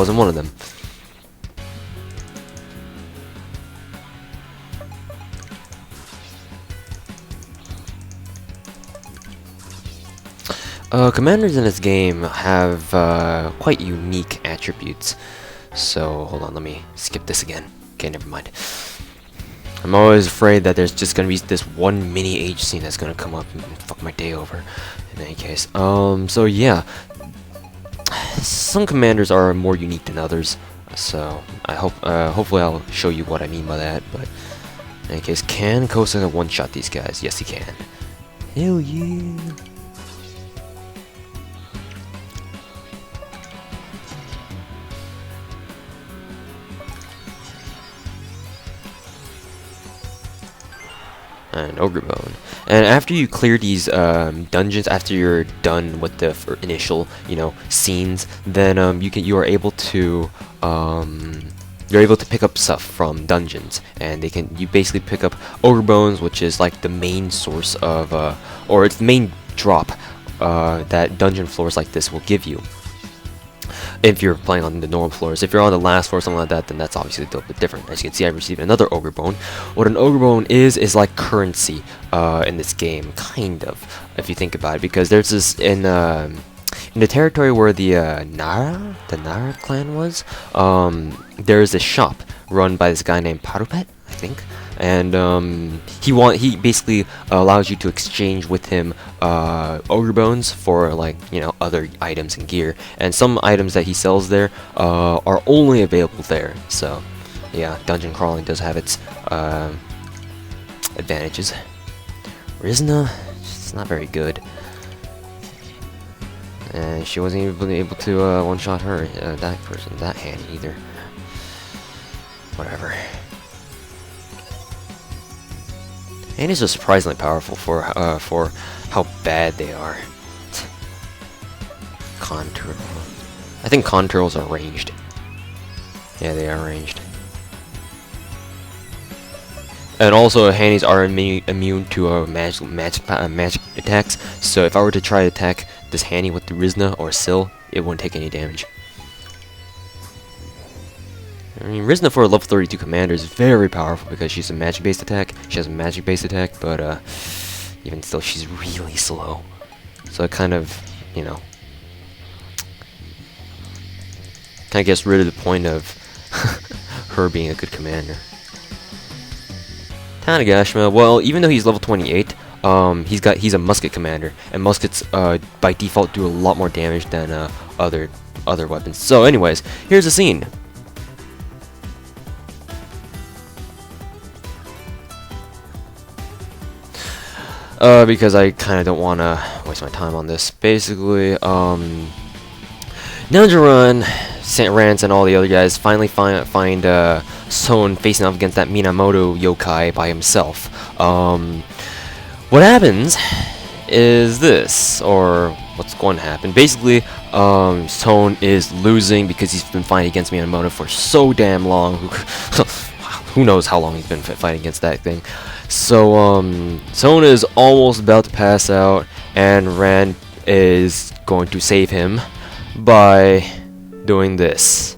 wasn't one of them. Commanders in this game have quite unique attributes. So, hold on, let me skip this again. Okay, never mind. I'm always afraid that there's just gonna be this one mini age scene that's gonna come up and fuck my day over. In any case, so yeah, some commanders are more unique than others. So I hope, hopefully, I'll show you what I mean by that. But in any case, can Kosa one-shot these guys? Yes, he can. Hell yeah! And Ogre Bone. And after you clear these dungeons, after you're done with the initial, scenes, then you are able to pick up stuff from dungeons, and you basically pick up Ogre Bones, which is like the main source of or it's the main drop that dungeon floors like this will give you. If you're playing on the normal floors. If you're on the last floor or something like that, then that's obviously a little bit different. As you can see, I received another Ogre Bone. What an Ogre Bone is like currency in this game, kind of, if you think about it. Because there's this, in the territory where the Nara clan was, there's a shop run by this guy named Parupet, I think. And he basically allows you to exchange with him Ogre Bones for, like, other items and gear. And some items that he sells there are only available there. So yeah, dungeon crawling does have its advantages. Rizna, she's not very good, and she wasn't even able to one-shot her, that hand either. Whatever. And it's just surprisingly powerful for how bad they are. Contour. I think contours are ranged. Yeah, they are ranged. And also, Hannies are immune to magic attacks. So if I were to try to attack this Hanny with the Rizna or Syl, it wouldn't take any damage. I mean, Rizna for a level 32 commander is very powerful because she's a magic-based attack. She has a magic-based attack, but even still, she's really slow. So it kind of, kind of gets rid of the point of her being a good commander. Tanagashima, well, even though he's level 28, he's a musket commander, and muskets by default do a lot more damage than other weapons. So, anyways, here's the scene. Because I kind of don't want to waste my time on this. Basically, Rance, Rance, and all the other guys finally find Son facing off against that Minamoto yokai by himself. What happens is this, or what's going to happen. Basically, Son is losing because he's been fighting against Minamoto for so damn long. Who knows how long he's been fighting against that thing. So, Son is almost about to pass out, and Ran is going to save him by doing this.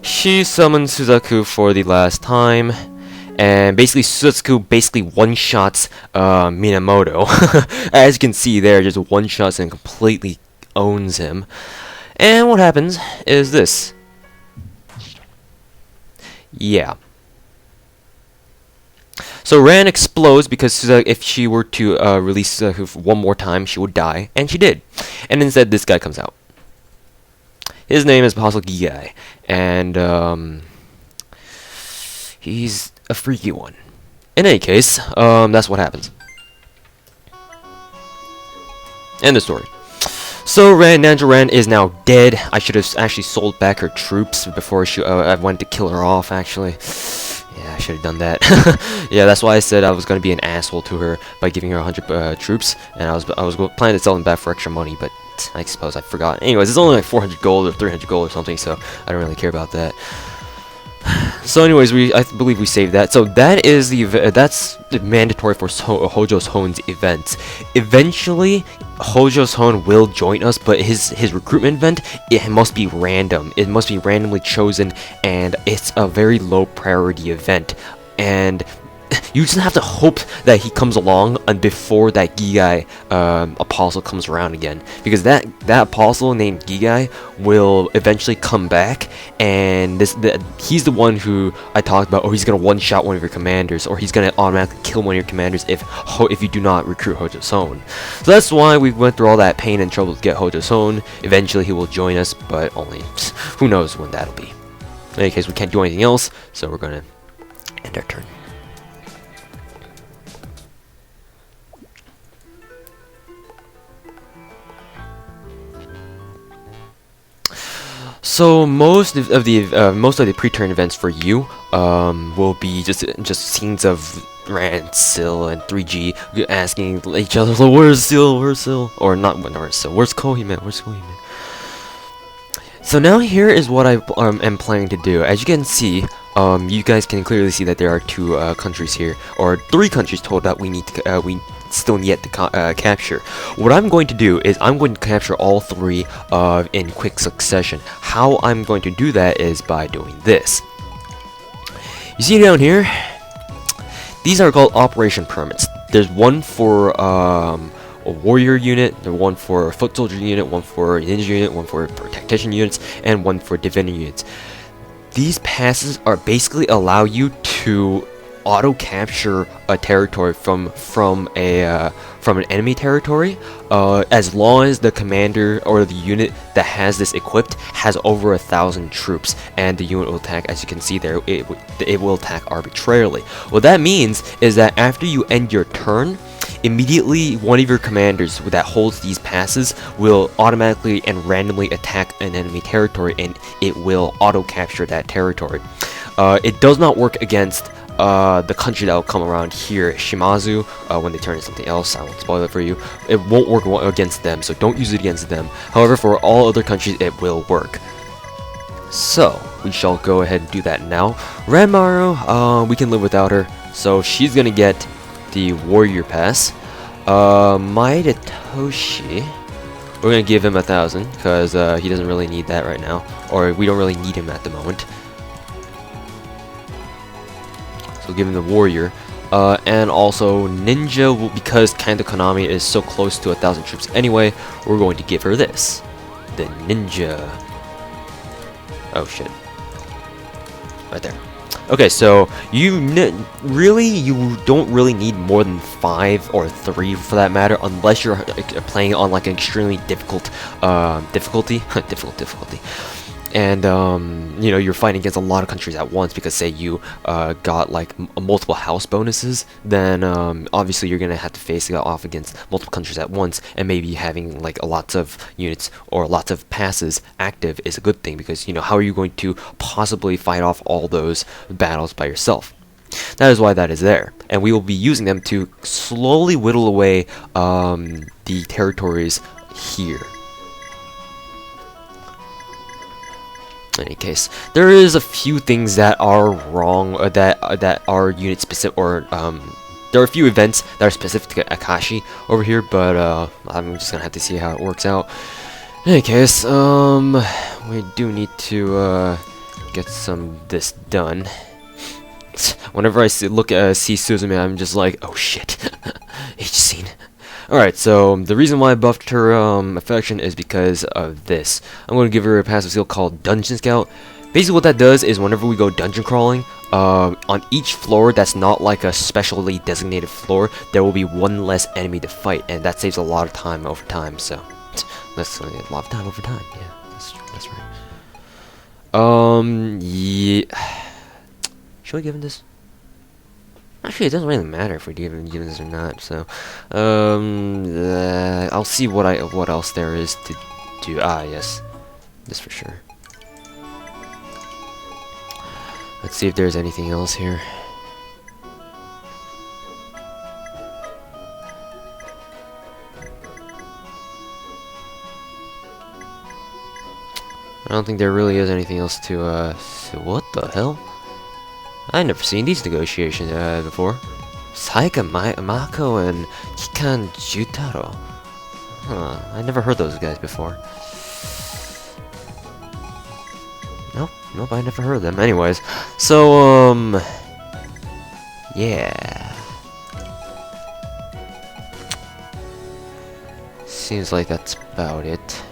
She summons Suzaku for the last time, and basically Suzaku one-shots Minamoto. As you can see there, just one-shots and completely owns him. And what happens is this. Yeah. So Ran explodes because if she were to release Suzaku one more time, she would die, and she did. And instead, this guy comes out. His name is Apostle Gigai, and he's a freaky one. In any case, that's what happens. End of story. So Nanjo Ran is now dead. I should have actually sold back her troops before I went to kill her off, actually. Yeah, I should have done that. Yeah, that's why I said I was going to be an asshole to her by giving her 100 troops, and I was planning to sell them back for extra money, but I suppose I forgot. Anyways, it's only like 400 gold or 300 gold or something, so I don't really care about that. So anyways, I believe we saved that. So that is that's mandatory for Hojo's Hon's events. Eventually, Hojo's Hon will join us, but his recruitment event, it must be random. It must be randomly chosen, and it's a very low priority event. And you just have to hope that he comes along and before that Gigai apostle comes around again, because that apostle named Gigai will eventually come back, and he's the one who I talked about. Or he's gonna one-shot one of your commanders, or he's gonna automatically kill one of your commanders if you do not recruit Hojo's Hon. So that's why we went through all that pain and trouble to get Hojo's Hon. Eventually he will join us, but only who knows when that'll be. In any case, we can't do anything else, so we're gonna end our turn. So most of the pre-turn events for you will be just scenes of Rance VII and 3G asking each other, like, where's Seal, or not where's Seal, where's Kohiman, So now here is what I am planning to do. As you can see, you guys can clearly see that there are two countries here, or three countries total that we need to we still yet to capture. What I'm going to do is I'm going to capture all three in quick succession. How I'm going to do that is by doing this. You see down here, these are called operation permits. There's one for a warrior unit, there's one for a foot soldier unit, one for a ninja unit, one for tactician units, and one for divinity units. These passes are basically allow you to auto capture a territory from an enemy territory, as long as the commander or the unit that has this equipped has over 1,000 troops, and the unit will attack. As you can see there, it will attack arbitrarily. What that means is that after you end your turn, immediately one of your commanders that holds these passes will automatically and randomly attack an enemy territory, and it will auto capture that territory. It does not work against the country that will come around here, Shimazu, when they turn into something else. I won't spoil it for you. It won't work against them, so don't use it against them. However, for all other countries, it will work. So, we shall go ahead and do that now. Ranmaru, we can live without her, so she's gonna get the warrior pass. Maidatoshi, we're gonna give him 1,000, because he doesn't really need that right now, or we don't really need him at the moment. So give him the warrior, and also ninja, because Kanda Konami is so close to 1,000 troops anyway, we're going to give her this, the ninja. Oh shit, right there. Okay, so you don't really need more than 5 or 3 for that matter, unless you're playing on like an extremely difficult difficulty. And you know, you're fighting against a lot of countries at once, because say you got like multiple house bonuses, then obviously you're gonna have to face off against multiple countries at once, and maybe having like lots of units or lots of passes active is a good thing, because you know, how are you going to possibly fight off all those battles by yourself? That is why that is there, and we will be using them to slowly whittle away the territories here. In any case, there is a few things that are wrong, or that are unit specific, or there are a few events that are specific to Akashi over here, but I'm just gonna have to see how it works out. In any case, we do need to get this done. Whenever I see Suzume, I'm just like, oh shit, H scene. Alright, so the reason why I buffed her affection is because of this. I'm going to give her a passive skill called Dungeon Scout. Basically what that does is whenever we go dungeon crawling, on each floor that's not like a specially designated floor, there will be one less enemy to fight, and that saves a lot of time over time, so that's a lot of time over time, yeah, that's right. Yeah. Should we give him this? Actually, it doesn't really matter if we give this or not. So, I'll see what else there is to do. Ah, yes, this for sure. Let's see if there's anything else here. I don't think there really is anything else to. What the hell? I've never seen these negotiations before. Saika Mako and Hikan Jutaro. Huh, I never heard those guys before. Nope, I never heard of them. Anyways, so, yeah. Seems like that's about it.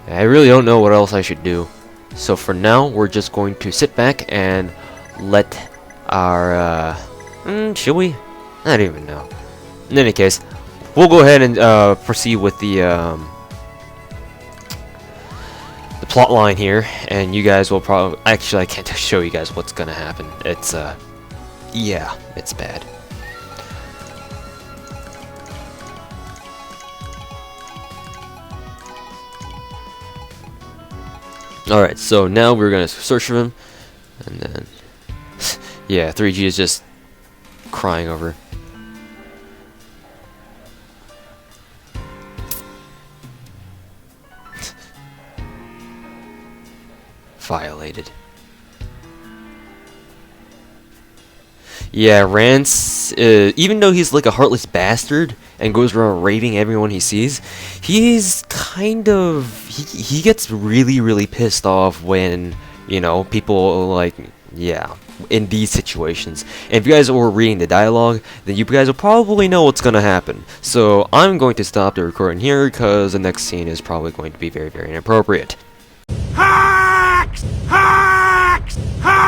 I really don't know what else I should do. So for now, we're just going to sit back and let our, should we? I don't even know. In any case, we'll go ahead and proceed with the plot line here, and you guys will probably... Actually, I can't show you guys what's gonna happen. It's, yeah, it's bad. Alright, so now we're gonna search for him, and then... yeah, 3G is just crying over. Violated. Yeah, Rance, even though he's like a heartless bastard and goes around raiding everyone he sees, he's kind of... he gets really, really pissed off when, you know, people like... yeah, in these situations. And if you guys were reading the dialogue, then you guys will probably know what's gonna happen. So I'm going to stop the recording here because the next scene is probably going to be very, very inappropriate. Hacks! Hacks! Hacks!